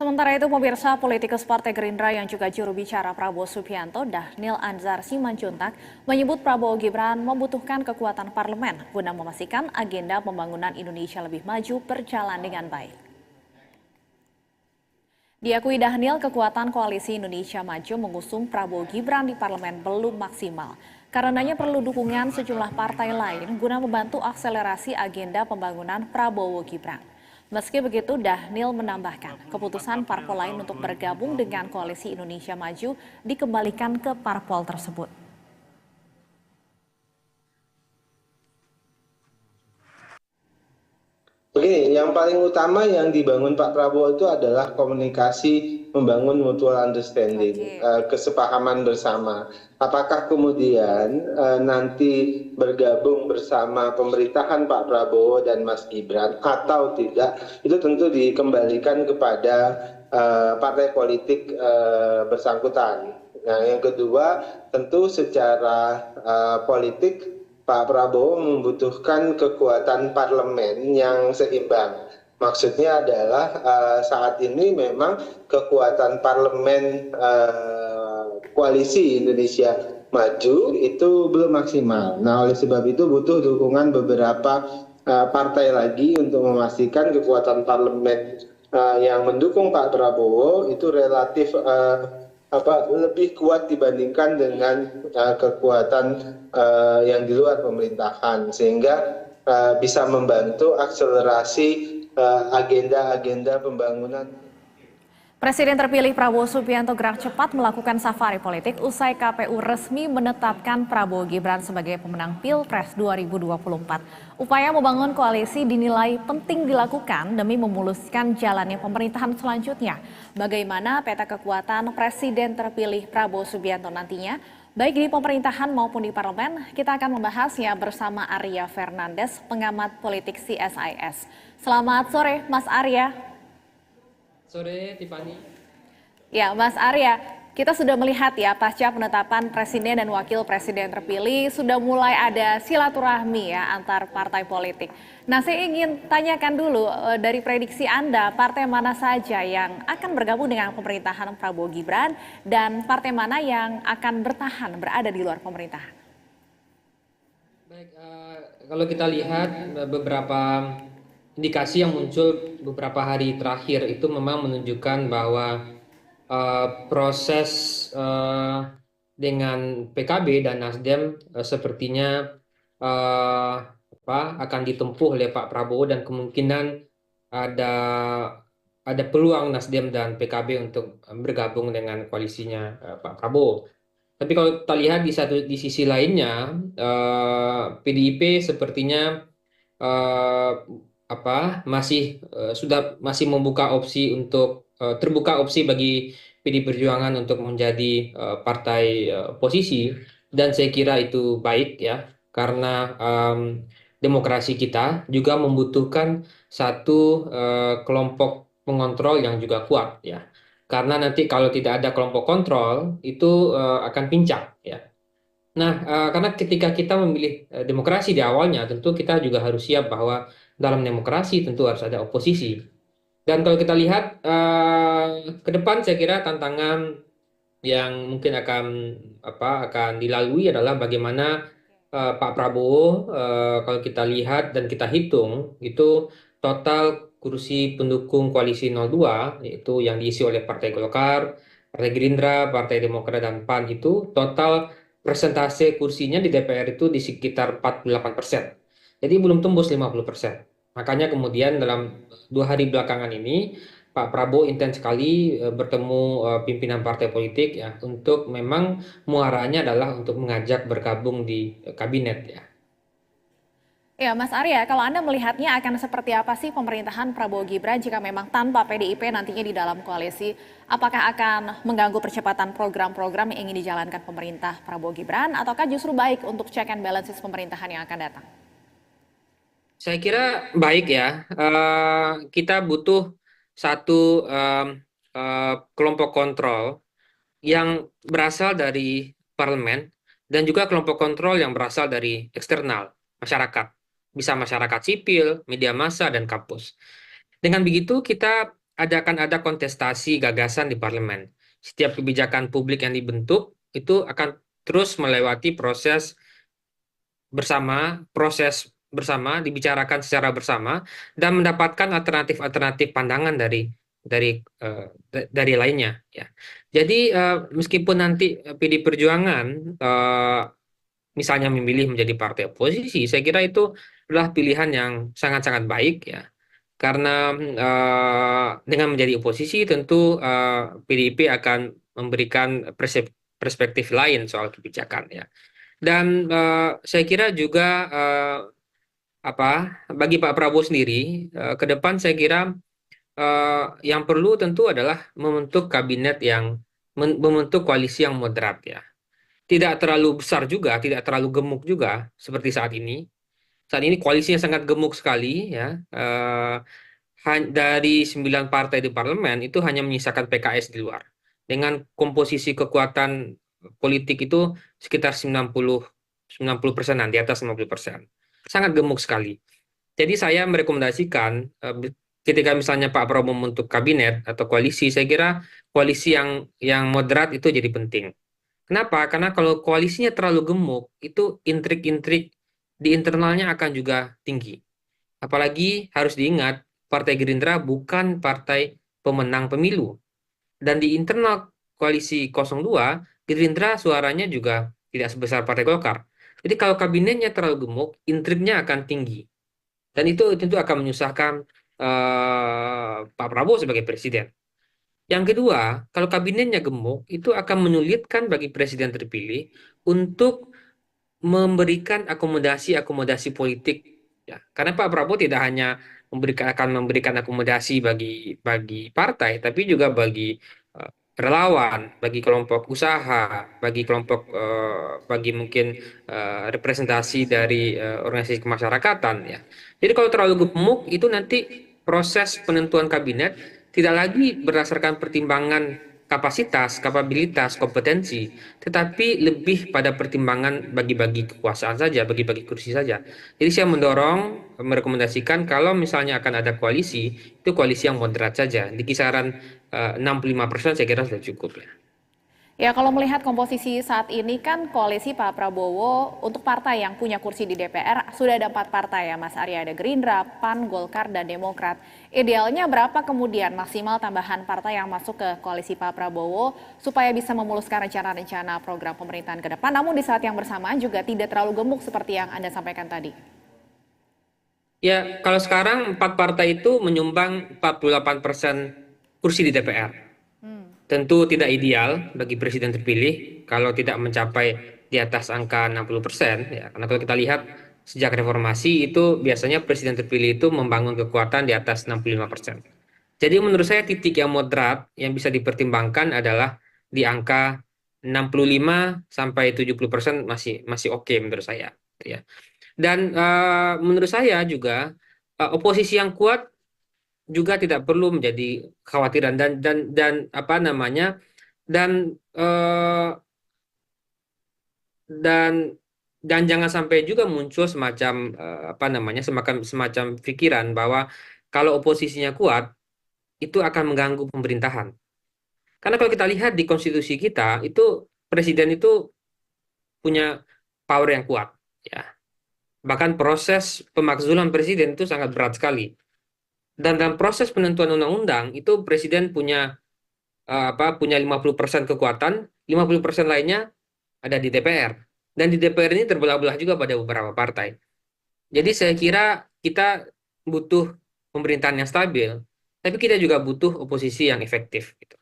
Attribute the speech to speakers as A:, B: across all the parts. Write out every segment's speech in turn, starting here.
A: Sementara itu, pemirsa, politikus Partai Gerindra yang juga juru bicara Prabowo Subianto, Dhanil Anzar Simanjuntak, menyebut Prabowo Gibran membutuhkan kekuatan parlemen guna memastikan agenda pembangunan Indonesia lebih maju berjalan dengan baik. Diakui Dhanil, kekuatan Koalisi Indonesia Maju mengusung Prabowo Gibran di parlemen belum maksimal. Karenanya perlu dukungan sejumlah partai lain guna membantu akselerasi agenda pembangunan Prabowo Gibran. Meski begitu, Dhanil menambahkan, keputusan parpol lain untuk bergabung dengan Koalisi Indonesia Maju dikembalikan ke parpol tersebut.
B: Begini, yang paling utama yang dibangun Pak Prabowo itu adalah komunikasi, membangun mutual understanding, kesepahaman bersama. Apakah kemudian nanti bergabung bersama pemerintahan Pak Prabowo dan Mas Gibran atau tidak, itu tentu dikembalikan kepada partai politik bersangkutan. Nah, yang kedua, tentu secara politik Pak Prabowo membutuhkan kekuatan parlemen yang seimbang. Maksudnya adalah saat ini memang kekuatan parlemen Koalisi Indonesia Maju itu belum maksimal. Nah, oleh sebab itu butuh dukungan beberapa partai lagi untuk memastikan kekuatan parlemen yang mendukung Pak Prabowo itu relatif lebih kuat dibandingkan dengan kekuatan yang di luar pemerintahan, sehingga bisa membantu akselerasi agenda-agenda pembangunan.
A: Presiden terpilih Prabowo Subianto gerak cepat melakukan safari politik usai KPU resmi menetapkan Prabowo Gibran sebagai pemenang Pilpres 2024. Upaya membangun koalisi dinilai penting dilakukan demi memuluskan jalannya pemerintahan selanjutnya. Bagaimana peta kekuatan Presiden terpilih Prabowo Subianto nantinya, baik di pemerintahan maupun di parlemen, kita akan membahasnya bersama Arya Fernandes, pengamat politik CSIS. Selamat sore, Mas Arya.
C: Sore, Tiffany.
A: Ya, Mas Arya, kita sudah melihat ya pasca penetapan Presiden dan Wakil Presiden terpilih sudah mulai ada silaturahmi ya antar partai politik. Nah, saya ingin tanyakan dulu dari prediksi Anda, partai mana saja yang akan bergabung dengan pemerintahan Prabowo Gibran dan partai mana yang akan bertahan berada di luar pemerintahan?
C: Baik, kalau kita lihat beberapa indikasi yang muncul beberapa hari terakhir itu memang menunjukkan bahwa proses dengan PKB dan Nasdem sepertinya akan ditempuh oleh Pak Prabowo, dan kemungkinan ada peluang Nasdem dan PKB untuk bergabung dengan koalisinya Pak Prabowo. Tapi kalau kita lihat di sisi lainnya, PDIP sepertinya masih membuka opsi untuk terbuka opsi bagi PD Perjuangan untuk menjadi partai posisi, dan saya kira itu baik ya, karena demokrasi kita juga membutuhkan satu kelompok pengontrol yang juga kuat ya, karena nanti kalau tidak ada kelompok kontrol itu akan pincang ya. Nah, karena ketika kita memilih demokrasi di awalnya, tentu kita juga harus siap bahwa dalam demokrasi tentu harus ada oposisi. Dan kalau kita lihat ke depan, saya kira tantangan yang mungkin akan dilalui adalah bagaimana Pak Prabowo, kalau kita lihat dan kita hitung, itu total kursi pendukung koalisi 02, yaitu yang diisi oleh Partai Golkar, Partai Gerindra, Partai Demokrat, dan PAN, itu total persentase kursinya di DPR itu di sekitar 48%. Jadi belum tembus 50%. Makanya kemudian dalam 2 hari belakangan ini, Pak Prabowo intens sekali bertemu pimpinan partai politik ya, untuk memang muaranya adalah untuk mengajak bergabung di kabinet ya.
A: Ya, Mas Arya, kalau Anda melihatnya akan seperti apa sih pemerintahan Prabowo Gibran jika memang tanpa PDIP nantinya di dalam koalisi? Apakah akan mengganggu percepatan program-program yang ingin dijalankan pemerintah Prabowo Gibran, ataukah justru baik untuk check and balances pemerintahan yang akan datang?
C: Saya kira baik ya. Kita butuh satu kelompok kontrol yang berasal dari parlemen, dan juga kelompok kontrol yang berasal dari eksternal, masyarakat. Bisa masyarakat sipil, media massa, dan kampus. Dengan begitu kita akan ada kontestasi gagasan di parlemen. Setiap kebijakan publik yang dibentuk itu akan terus melewati proses bersama, dibicarakan secara bersama dan mendapatkan alternatif-alternatif pandangan dari lainnya ya. Jadi meskipun nanti PD Perjuangan misalnya memilih menjadi partai oposisi, saya kira itu adalah pilihan yang sangat-sangat baik ya. Karena dengan menjadi oposisi tentu PDIP akan memberikan perspektif lain soal kebijakan ya. Dan saya kira juga apa bagi Pak Prabowo sendiri ke depan saya kira yang perlu tentu adalah membentuk kabinet yang membentuk koalisi yang moderat ya. Tidak terlalu besar juga, tidak terlalu gemuk juga seperti saat ini. Saat ini koalisinya sangat gemuk sekali ya. Dari 9 partai di parlemen itu hanya menyisakan PKS di luar. Dengan komposisi kekuatan politik itu sekitar 90% di atas 50%. Sangat gemuk sekali. Jadi saya merekomendasikan ketika misalnya Pak Prabowo membentuk kabinet atau koalisi, saya kira koalisi yang moderat itu jadi penting. Kenapa? Karena kalau koalisinya terlalu gemuk, itu intrik-intrik di internalnya akan juga tinggi. Apalagi harus diingat, Partai Gerindra bukan partai pemenang pemilu. Dan di internal koalisi 02, Gerindra suaranya juga tidak sebesar Partai Golkar. Jadi kalau kabinetnya terlalu gemuk, intriknya akan tinggi. Dan itu tentu akan menyusahkan Pak Prabowo sebagai presiden. Yang kedua, kalau kabinetnya gemuk, itu akan menyulitkan bagi presiden terpilih untuk memberikan akomodasi-akomodasi politik ya. Karena Pak Prabowo tidak hanya akan memberikan akomodasi bagi partai tapi juga bagi relawan, bagi kelompok usaha, bagi mungkin representasi dari organisasi kemasyarakatan ya. Jadi kalau terlalu gemuk itu nanti proses penentuan kabinet tidak lagi berdasarkan pertimbangan kapasitas, kapabilitas, kompetensi, tetapi lebih pada pertimbangan bagi-bagi kekuasaan saja, bagi-bagi kursi saja. Jadi saya merekomendasikan kalau misalnya akan ada koalisi, itu koalisi yang moderat saja, di kisaran 65% saya kira sudah cukup ya.
A: Ya, kalau melihat komposisi saat ini kan koalisi Pak Prabowo untuk partai yang punya kursi di DPR sudah ada 4 partai ya Mas Arya, ada Gerindra, PAN, Golkar, dan Demokrat. Idealnya berapa kemudian maksimal tambahan partai yang masuk ke koalisi Pak Prabowo supaya bisa memuluskan rencana-rencana program pemerintahan ke depan, namun di saat yang bersamaan juga tidak terlalu gemuk seperti yang Anda sampaikan tadi?
C: Ya, kalau sekarang 4 partai itu menyumbang 48% kursi di DPR. Tentu tidak ideal bagi presiden terpilih kalau tidak mencapai di atas angka 60%, ya. Karena kalau kita lihat sejak reformasi itu biasanya presiden terpilih itu membangun kekuatan di atas 65%. Jadi menurut saya titik yang moderat yang bisa dipertimbangkan adalah di angka 65 sampai 70% masih oke menurut saya, ya. Dan menurut saya juga oposisi yang kuat juga tidak perlu menjadi kekhawatiran dan apa namanya dan dan dan jangan sampai juga muncul semacam apa namanya semacam pikiran bahwa kalau oposisinya kuat itu akan mengganggu pemerintahan. Karena kalau kita lihat di konstitusi kita itu presiden itu punya power yang kuat ya. Bahkan proses pemakzulan presiden itu sangat berat sekali. Dan dalam proses penentuan undang-undang itu presiden punya 50% kekuatan, 50% lainnya ada di DPR. Dan di DPR ini terbelah-belah juga pada beberapa partai. Jadi saya kira kita butuh pemerintahan yang stabil, tapi kita juga butuh oposisi yang efektif gitu.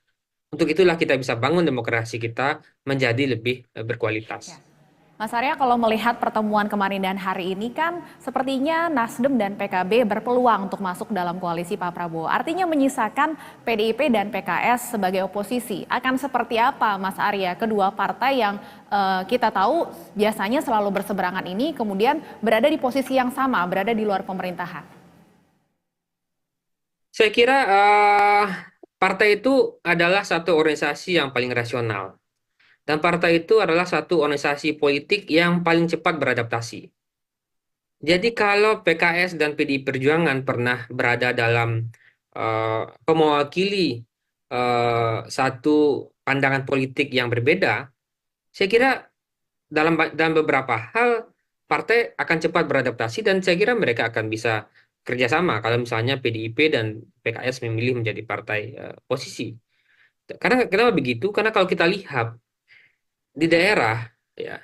C: Untuk itulah kita bisa bangun demokrasi kita menjadi lebih berkualitas.
A: Ya. Mas Arya, kalau melihat pertemuan kemarin dan hari ini kan sepertinya Nasdem dan PKB berpeluang untuk masuk dalam koalisi Pak Prabowo. Artinya menyisakan PDIP dan PKS sebagai oposisi. Akan seperti apa Mas Arya kedua partai yang kita tahu biasanya selalu berseberangan ini kemudian berada di posisi yang sama, berada di luar pemerintahan?
C: Saya kira partai itu adalah satu organisasi yang paling rasional. Dan partai itu adalah satu organisasi politik yang paling cepat beradaptasi. Jadi kalau PKS dan PDI Perjuangan pernah berada dalam mewakili satu pandangan politik yang berbeda, saya kira dalam beberapa hal partai akan cepat beradaptasi dan saya kira mereka akan bisa kerjasama kalau misalnya PDIP dan PKS memilih menjadi partai posisi. Karena kenapa begitu? Karena kalau kita lihat di daerah ya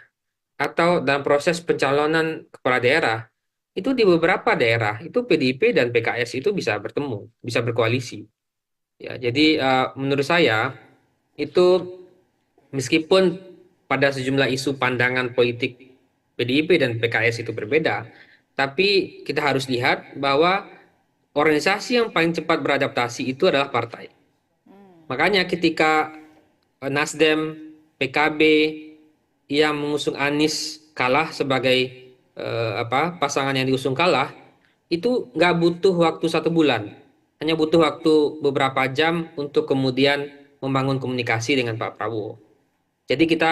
C: atau dalam proses pencalonan kepala daerah itu di beberapa daerah itu PDIP dan PKS itu bisa bertemu, bisa berkoalisi. Ya, jadi menurut saya itu meskipun pada sejumlah isu pandangan politik PDIP dan PKS itu berbeda, tapi kita harus lihat bahwa organisasi yang paling cepat beradaptasi itu adalah partai. Makanya ketika Nasdem, PKB yang mengusung Anies kalah sebagai pasangan yang diusung kalah, itu nggak butuh waktu 1 bulan, hanya butuh waktu beberapa jam untuk kemudian membangun komunikasi dengan Pak Prabowo. Jadi kita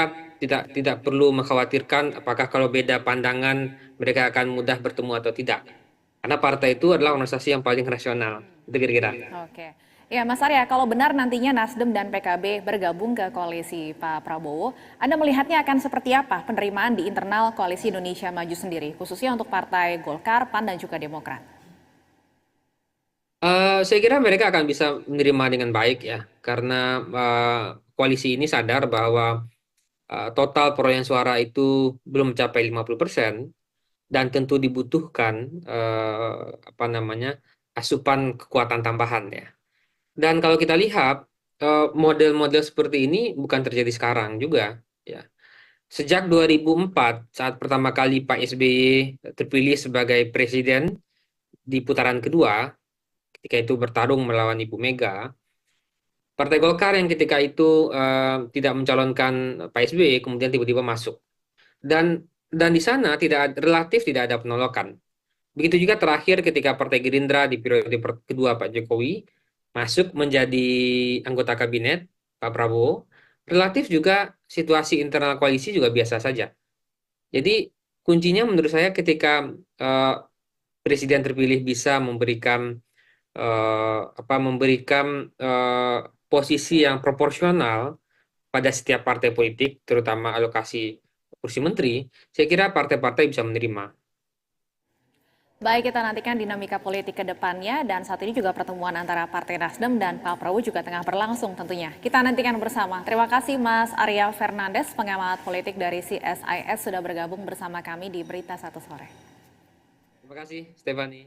C: tidak perlu mengkhawatirkan apakah kalau beda pandangan mereka akan mudah bertemu atau tidak. Karena partai itu adalah organisasi yang paling rasional. Itu kira-kira.
A: Oke. Ya, Mas Arya, kalau benar nantinya Nasdem dan PKB bergabung ke koalisi Pak Prabowo, Anda melihatnya akan seperti apa penerimaan di internal koalisi Indonesia Maju sendiri, khususnya untuk partai Golkar, PAN, dan juga Demokrat?
C: Saya kira mereka akan bisa menerima dengan baik ya, karena koalisi ini sadar bahwa total perolehan suara itu belum mencapai 50% dan tentu dibutuhkan asupan kekuatan tambahan ya. Dan kalau kita lihat model-model seperti ini bukan terjadi sekarang juga ya. Sejak 2004 saat pertama kali Pak SBY terpilih sebagai presiden di putaran kedua, ketika itu bertarung melawan Ibu Mega, Partai Golkar yang ketika itu tidak mencalonkan Pak SBY kemudian tiba-tiba masuk. Dan di sana relatif tidak ada penolakan. Begitu juga terakhir ketika Partai Gerindra di periode kedua Pak Jokowi masuk menjadi anggota kabinet Pak Prabowo, relatif juga situasi internal koalisi juga biasa saja. Jadi kuncinya menurut saya ketika presiden terpilih bisa memberikan posisi yang proporsional pada setiap partai politik, terutama alokasi kursi menteri, saya kira partai-partai bisa menerima.
A: Baik, kita nantikan dinamika politik ke depannya, dan saat ini juga pertemuan antara Partai Nasdem dan Pak Prabowo juga tengah berlangsung tentunya. Kita nantikan bersama. Terima kasih Mas Arya Fernandes, pengamat politik dari CSIS, sudah bergabung bersama kami di Berita Satu Sore.
C: Terima kasih, Stefani.